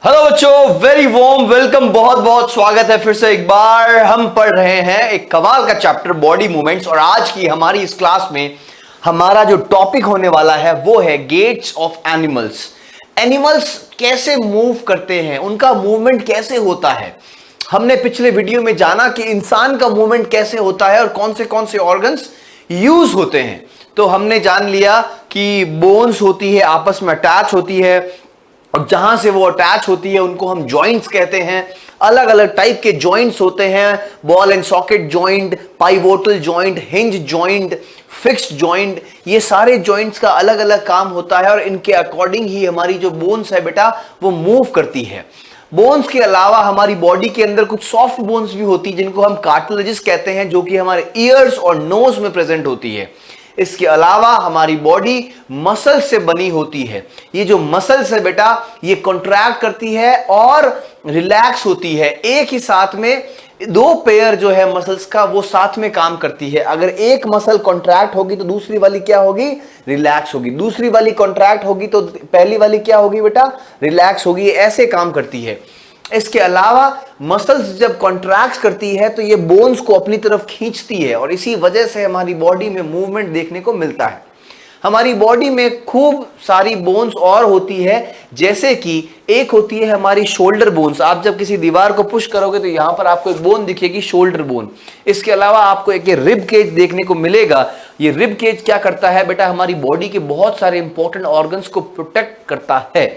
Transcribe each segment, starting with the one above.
Hello बच्चों, very warm welcome. बहुत बहुत स्वागत है फिर से एक बार। हम पढ़ रहे हैं एक कमाल का चैप्टर बॉडी मूवमेंट्स, और आज की हमारी इस क्लास में हमारा जो टॉपिक होने वाला है वो है गेट्स ऑफ एनिमल्स। एनिमल्स कैसे मूव करते हैं, उनका मूवमेंट कैसे होता है। हमने पिछले वीडियो में जाना कि इंसान का मूवमेंट कैसे होता है और कौन से ऑर्गन्स यूज होते हैं। तो हमने जान लिया कि बोन्स होती है, आपस में अटैच होती है, और जहां से वो अटैच होती है उनको हम जॉइंट्स कहते हैं। अलग अलग टाइप के जॉइंट्स होते हैं, ball and socket joint, pivotal joint, hinge joint, fixed joint. ये सारे जॉइंट्स का अलग अलग काम होता है और इनके अकॉर्डिंग ही हमारी जो बोन्स है बेटा वो मूव करती है। बोन्स के अलावा हमारी बॉडी के अंदर कुछ सॉफ्ट बोन्स भी होती है जिनको हम कार्टिलेजेस कहते हैं, जो कि हमारे ईयर्स और नोज में प्रेजेंट होती है। इसके अलावा हमारी बॉडी मसल से बनी होती है। ये जो मसल्स है बेटा ये कॉन्ट्रैक्ट करती है और रिलैक्स होती है। एक ही साथ में दो पेयर जो है मसल्स का वो साथ में काम करती है। अगर एक मसल कॉन्ट्रैक्ट होगी तो दूसरी वाली क्या होगी, रिलैक्स होगी। दूसरी वाली कॉन्ट्रैक्ट होगी तो पहली वाली क्या होगी बेटा, रिलैक्स होगी। ऐसे काम करती है। इसके अलावा मसल्स जब कॉन्ट्रैक्ट करती है तो ये बोन्स को अपनी तरफ खींचती है, और इसी वजह से हमारी बॉडी में मूवमेंट देखने को मिलता है। हमारी बॉडी में खूब सारी बोन्स और होती है, जैसे कि एक होती है हमारी शोल्डर बोन्स। आप जब किसी दीवार को पुश करोगे तो यहां पर आपको एक बोन दिखेगी, शोल्डर बोन। इसके अलावा आपको एक रिब केज देखने को मिलेगा। ये रिब केज क्या करता है बेटा, हमारी बॉडी के बहुत सारे इंपॉर्टेंट ऑर्गन्स को प्रोटेक्ट करता है।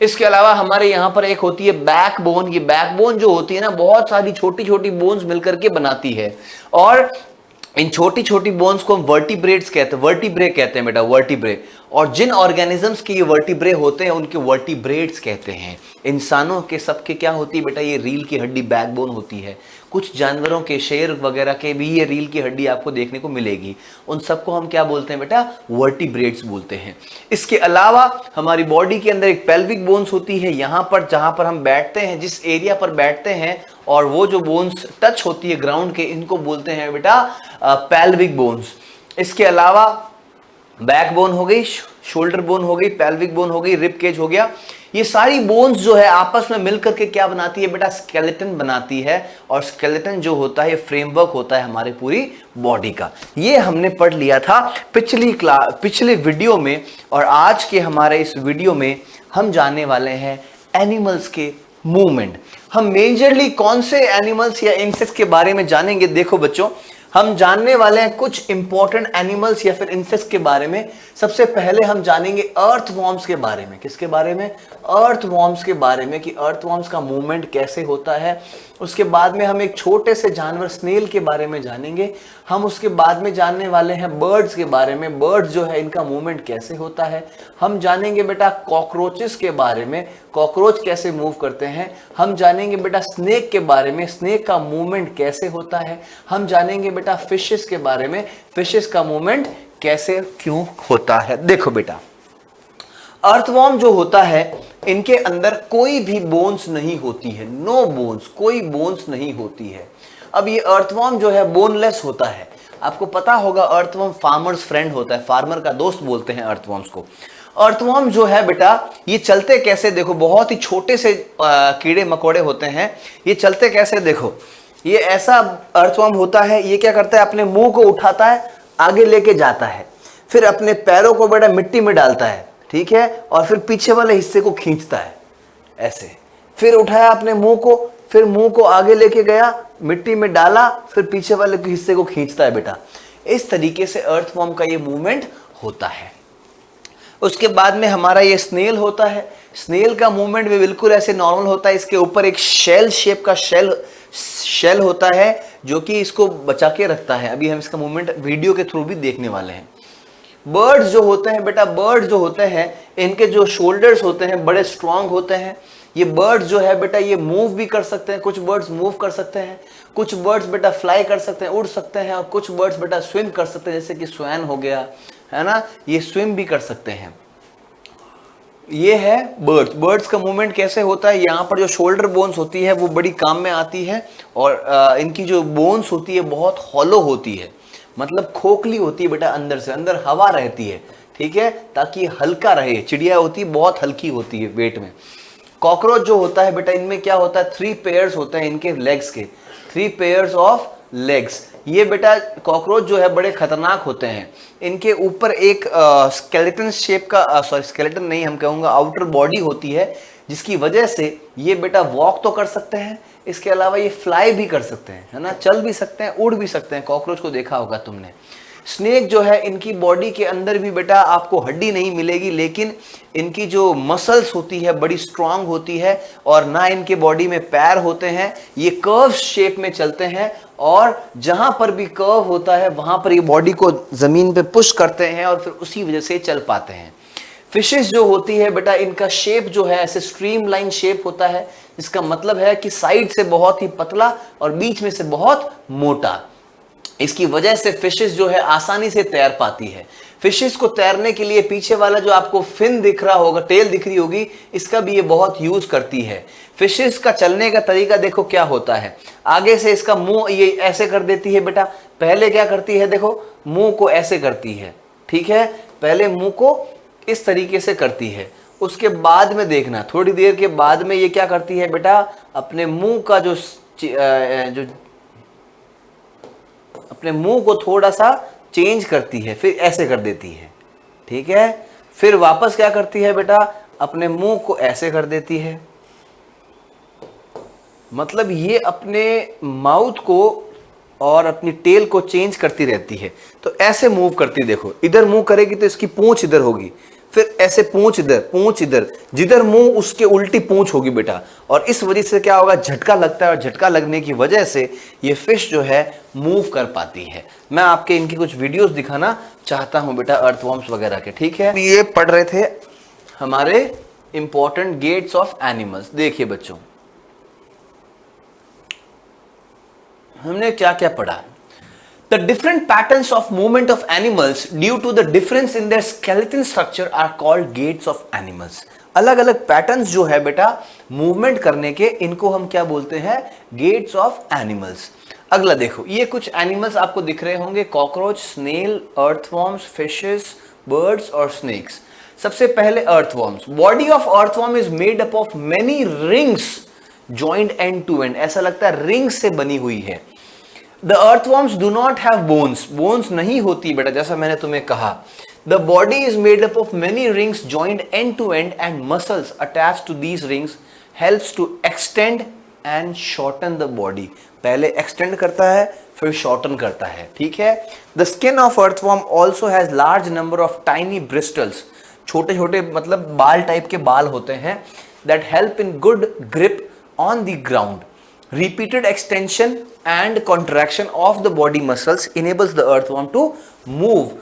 इसके अलावा हमारे यहां पर एक होती है बैकबोन। ये बैकबोन जो होती है ना, बहुत सारी छोटी छोटी बोन्स मिलकर के बनाती है, और इन छोटी छोटी बोन्स को हम वर्टिब्रेट्स कहते हैं, वर्टिब्रे कहते हैं बेटा, वर्टिब्रे। और जिन ऑर्गेनिजम्स के ये वर्टिब्रे होते हैं उनके वर्टिब्रेट्स कहते हैं। इंसानों के सबके क्या होती है बेटा, ये रील की हड्डी बैकबोन होती है। कुछ जानवरों के, शेर वगैरह के भी ये रील की हड्डी आपको देखने को मिलेगी। उन सबको हम क्या बोलते हैं बेटा, वर्टिब्रेट्स बोलते हैं। इसके अलावा हमारी बॉडी के अंदर एक पेल्विक बोन्स होती है, यहाँ पर जहां पर हम बैठते हैं, जिस एरिया पर बैठते हैं, और वो जो बोन्स टच होती है ग्राउंड के, इनको बोलते हैं बेटा पेल्विक बोन्स। इसके अलावा बैकबोन हो गई, शोल्डर बोन हो गई, पेल्विक बोन हो गई, रिब केज हो गया। ये सारी बोन्स जो है आपस में मिलकर के क्या बनाती है बेटा, स्केलेटन बनाती है। और स्केलेटन जो होता है फ्रेमवर्क होता है हमारे पूरी बॉडी का। ये हमने पढ़ लिया था पिछले वीडियो में, और आज के हमारे इस वीडियो में हम जानने वाले हैं एनिमल्स के मूवमेंट। हम मेजरली कौन से एनिमल्स या इंसेक्ट्स के बारे में जानेंगे। देखो बच्चों, हम जानने वाले हैं कुछ इंपॉर्टेंट एनिमल्स या फिर इंसेक्ट्स के बारे में। सबसे पहले हम जानेंगे अर्थवॉर्म्स के बारे में। किसके बारे में, अर्थवॉर्म्स के बारे में, कि अर्थवॉर्म्स का मूवमेंट कैसे होता है। उसके बाद में हम एक छोटे से जानवर स्नेल के बारे में जानेंगे। हम उसके बाद में जानने वाले हैं बर्ड्स के बारे में, बर्ड्स जो है इनका मूवमेंट कैसे होता है। हम जानेंगे बेटा कॉकरोचेस के बारे में, कॉकरोच कैसे मूव करते हैं। हम जानेंगे बेटा स्नेक के बारे में, स्नेक का मूवमेंट कैसे होता है। हम जानेंगे बेटा फिशेस के बारे में, फिशेस का मूवमेंट कैसे क्यों होता है। देखो बेटा, अर्थवॉर्म जो होता है इनके अंदर कोई भी बोन्स नहीं होती है, नो बोन्स, कोई बोन्स नहीं होती है। अब ये अर्थवॉर्म जो है बोनलेस होता है। आपको पता होगा अर्थवॉर्म फार्मर्स फ्रेंड होता है, फार्मर का दोस्त बोलते हैं अर्थवॉर्म्स को। अर्थवॉर्म जो है बेटा ये चलते कैसे, देखो बहुत ही छोटे से कीड़े मकोड़े होते हैं। ये चलते कैसे, देखो ये ऐसा अर्थवॉर्म होता है। ये क्या करता है, अपने मुंह को उठाता है, आगे लेके जाता है, फिर अपने पैरों को बेटा मिट्टी में डालता है, ठीक है, और फिर पीछे वाले हिस्से को खींचता है ऐसे। फिर उठाया अपने मुंह को, फिर मुंह को आगे लेके गया, मिट्टी में डाला, फिर पीछे वाले हिस्से को खींचता है बेटा। इस तरीके से अर्थवॉर्म का ये मूवमेंट होता है। उसके बाद में हमारा ये स्नेल होता है। स्नेल का मूवमेंट भी बिल्कुल ऐसे नॉर्मल होता है। इसके ऊपर एक शेल शेप का शेल होता है जो कि इसको बचा के रखता है। अभी हम इसका मूवमेंट वीडियो के थ्रू भी देखने वाले हैं। बर्ड्स जो होते हैं बेटा, बर्ड्स जो होते हैं इनके जो शोल्डर्स होते हैं बड़े स्ट्रांग होते हैं। ये बर्ड्स जो है बेटा ये मूव भी कर सकते हैं, कुछ बर्ड्स मूव कर सकते हैं, कुछ बर्ड्स बेटा फ्लाई कर सकते हैं, उड़ सकते हैं, और कुछ बर्ड्स बेटा स्विम कर सकते हैं, जैसे कि स्वैन हो गया, है ना, ये स्विम भी कर सकते हैं। ये है बर्ड्स। बर्ड्स का मूवमेंट कैसे होता है, यहाँ पर जो शोल्डर बोन्स होती है वो बड़ी काम में आती है, और इनकी जो बोन्स होती है बहुत हॉलो होती है, मतलब खोखली होती है बेटा, अंदर से अंदर हवा रहती है, ठीक है, ताकि हल्का रहे। चिड़िया होती है बहुत हल्की होती है वेट में। कॉकरोच जो होता है बेटा, इनमें क्या होता है, 3 पेयर्स होते हैं इनके लेग्स के, 3 पेयर्स ऑफ लेग्स। ये बेटा कॉकरोच जो है बड़े खतरनाक होते हैं। इनके ऊपर एक स्केलेटन शेप का, सॉरी स्केलेटन नहीं, हम कहूँगा आउटर बॉडी होती है, जिसकी वजह से ये बेटा वॉक तो कर सकते हैं, इसके अलावा ये फ्लाई भी कर सकते हैं, है ना, चल भी सकते हैं, उड़ भी सकते हैं। कॉकरोच को देखा होगा तुमने। स्नेक जो है, इनकी बॉडी के अंदर भी बेटा आपको हड्डी नहीं मिलेगी, लेकिन इनकी जो मसल्स होती है बड़ी स्ट्रांग होती है, और ना इनके बॉडी में पैर होते हैं, ये कर्व शेप में चलते हैं, और जहां पर भी कर्व होता है वहां पर ये बॉडी को जमीन पे पुश करते हैं और फिर उसी वजह से चल पाते हैं। फिशेस जो होती है बेटा, इनका शेप जो है ऐसे स्ट्रीमलाइन शेप होता है, इसका मतलब है कि साइड से बहुत ही पतला और बीच में से बहुत मोटा। इसकी वजह से फिशेस जो है आसानी से तैर पाती है। फिशेस को तैरने के लिए पीछे वाला जो आपको फिन दिख रहा होगा, टेल दिख रही होगी, इसका भी ये बहुत यूज करती है। फिशेस का चलने का तरीका देखो क्या होता है, आगे से इसका मुंह ये ऐसे कर देती है बेटा, पहले क्या करती है देखो, मुंह को ऐसे करती है, ठीक है, पहले मुंह को इस तरीके से करती है, उसके बाद में देखना थोड़ी देर के बाद में ये क्या करती है बेटा, अपने मुंह का जो अपने मुंह को थोड़ा सा चेंज करती है, फिर ऐसे कर देती है, ठीक है, फिर वापस क्या करती है बेटा, अपने मुंह को ऐसे कर देती है। मतलब ये अपने माउथ को और अपनी टेल को चेंज करती रहती है। तो ऐसे मूव करती, देखो इधर मुंह करेगी तो इसकी पूंछ इधर होगी, फिर ऐसे पूंछ इधर, जिधर मुंह उसके उल्टी पूंछ होगी बेटा, और इस वजह से क्या होगा, झटका लगता है, और झटका लगने की वजह से ये फिश जो है मूव कर पाती है। मैं आपके इनकी कुछ वीडियोस दिखाना चाहता हूं बेटा, अर्थवॉर्म्स वगैरह के, ठीक है। ये पढ़ रहे थे हमारे इंपॉर्टेंट गेट्स ऑफ एनिमल्स। देखिए बच्चों, हमने क्या क्या पढ़ा। The different patterns of movement of animals due to the difference in their skeleton structure are called gaits of animals. अलग अलग पैटर्न्स जो है बेटा मूवमेंट करने के, इनको हम क्या बोलते हैं, गेट्स ऑफ एनिमल्स। अगला देखो, ये कुछ एनिमल्स आपको दिख रहे होंगे, cockroach, snail, earthworms, fishes, birds और स्नेक्स। सबसे पहले earthworms. Body of earthworm is made up of many rings joint end to end. ऐसा लगता है रिंग्स से बनी हुई है। The earthworms do not have bones. Bones नहीं होती बेटा, जैसा मैंने तुम्हें कहा। The body is made up of many rings joined end to end, and muscles attached to these rings helps to extend and shorten the body. पहले extend करता है, फिर shorten करता है, ठीक है। The skin of earthworm also has large number of tiny bristles. छोटे छोटे मतलब बाल टाइप के बाल होते हैं, that help in good grip on the ground. Repeated extension and contraction of the body muscles enables the earthworm to move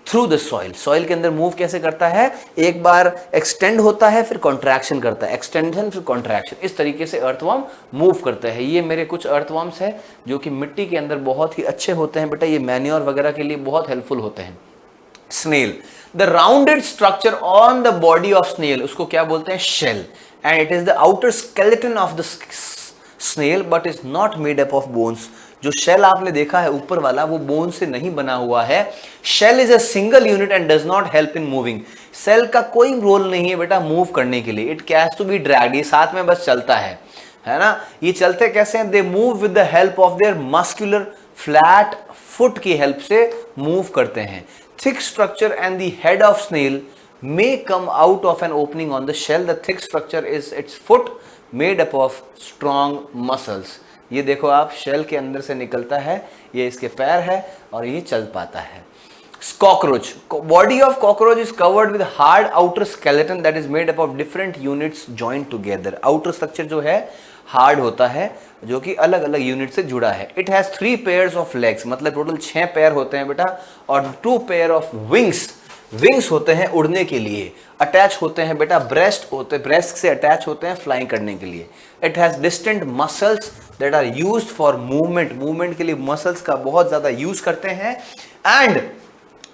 through the soil. Soil के अंदर मूव कैसे करता है, एक बार एक्सटेंड होता है, फिर कॉन्ट्रैक्शन करता है, एक्सटेंशन फिर कॉन्ट्रैक्शन, इस तरीके से अर्थवर्म मूव करता है। ये मेरे कुछ अर्थवर्म्स हैं जो कि मिट्टी के अंदर बहुत ही अच्छे होते हैं बेटा, ये मैन्योर वगैरह के लिए बहुत हेल्पफुल होते हैं। Snail, the rounded structure on the body of snail, उसको क्या बोलते हैं, shell, and it is the outer skeleton of the snail but is not made up of bones. जो शेल आपने देखा है ऊपर वाला, वो बोन से नहीं बना हुआ है। Shell is a single unit and does not help in moving. Shell का कोई रोल नहीं है बेटा मूव करने के लिए, इट कैज टू बी ड्रैग्ड, ये साथ में बस चलता है ना। ये चलते कैसे हैं, they move with the help of their muscular flat foot की हेल्प से मूव करते हैं। Thick structure and the head of snail may come out of an opening on the shell. The thick structure is its foot made up of strong muscles. ये देखो आप, shell के अंदर से निकलता है, ये इसके पैर है और ये चल पाता है। Cockroach. Body of cockroach is covered with hard outer skeleton that is made up of different units joined together. Outer structure जो है हार्ड होता है, जो कि अलग अलग यूनिट से जुड़ा है। It has 3 pairs of legs, मतलब टोटल 6 पैर होते हैं बेटा, और 2 pair of wings. विंग्स होते हैं उड़ने के लिए, अटैच होते हैं बेटा ब्रेस्ट होते, ब्रेस्ट से अटैच होते हैं फ्लाइंग करने के लिए। It has distant muscles that are used for movement, movement के लिए मसल्स का बहुत ज्यादा यूज करते हैं। And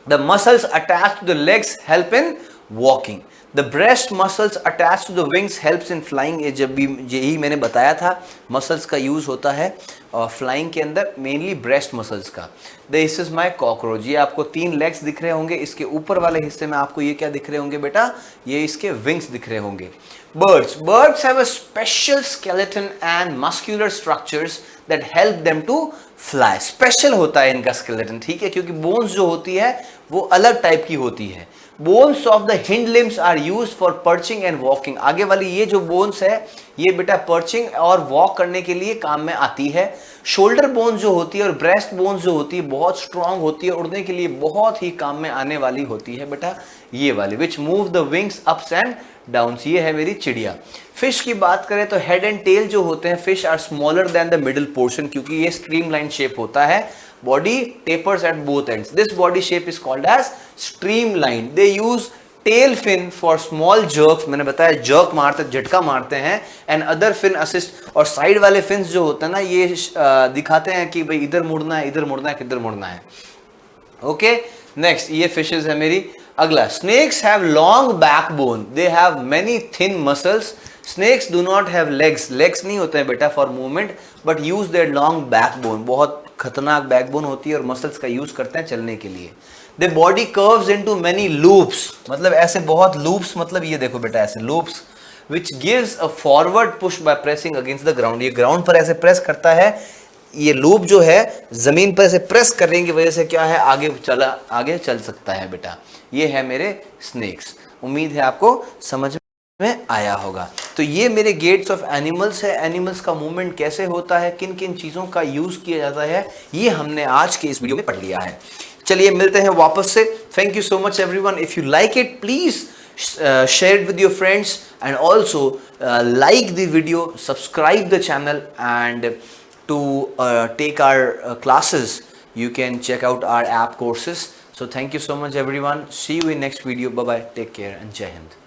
the muscles attach to the legs help in walking. The breast muscles attach to the wings helps in flying. ये जब भी यही मैंने बताया था, मसल्स का यूज होता है फ्लाइंग के अंदर, मेनली ब्रेस्ट मसल्स का। This is my cockroach. ये आपको 3 लेग्स दिख रहे होंगे, इसके ऊपर वाले हिस्से में आपको ये क्या दिख रहे होंगे बेटा, ये इसके विंग्स दिख रहे होंगे। Birds have a special skeleton and muscular structures that help them to fly. Special होता है इनका स्केलेटन, ठीक है, क्योंकि बोन्स जो होती है वो अलग टाइप की होती है। Bones of the hind limbs are used for perching and walking. आगे वाली ये जो बोन्स है ये बेटा पर्चिंग और वॉक करने के लिए काम में आती है। शोल्डर बोन्स जो होती है और ब्रेस्ट बोन्स जो होती है बहुत स्ट्रांग होती है, उड़ने के लिए बहुत ही काम में आने वाली होती है बेटा ये वाली, which move the wings ups and downs. ये है मेरी चिड़िया। फिश की बात करें तो हेड एंड टेल जो होते हैं fish are smaller than the middle portion, क्योंकि ये स्ट्रीमलाइन शेप होता है। Body tapers at both ends. This body shape is called as streamline. They use tail fin for small jerks, मैंने बताया jerk मारते झटका मारते हैं, एंड अदर फिन असिस्ट। और साइड वाले फिन्स जो होते हैं ना ये दिखाते हैं कि भाई इधर मुड़ना है, इधर मुड़ना है, किधर मुड़ना है। ओके, नेक्स्ट ये फिशेस है मेरी। अगला, snakes have long backbone, they have many thin muscles. Snakes do not have legs, legs नहीं होते हैं बेटा for movement, but use their long backbone. बहुत खतरनाक बैकबोन होती है और मसल्स का यूज करते हैं चलने के लिए। The body curves into many loops, मतलब ऐसे बहुत लूप्स, मतलब ये देखो बेटा ऐसे loops, which gives a forward push by pressing against the ground. ये ग्राउंड पर ऐसे प्रेस करता है, ये लूप जो है जमीन पर ऐसे प्रेस करने की वजह से क्या है आगे चल सकता है बेटा। ये है मेरे स्नेक्स। उम्मीद है आपको समझ में आया होगा। तो ये मेरे गेट्स ऑफ एनिमल्स है। एनिमल्स का मूवमेंट कैसे होता है, किन किन चीजों का यूज किया जाता है, ये हमने आज के इस वीडियो में पढ़ लिया है। चलिए मिलते हैं वापस से। Thank you so much everyone. If you like it please share it with your friends, and also like the video, subscribe the channel, and to take our classes you can check out our app courses. So thank you so much everyone. See you in next video. Bye bye, take care and Jai Hind.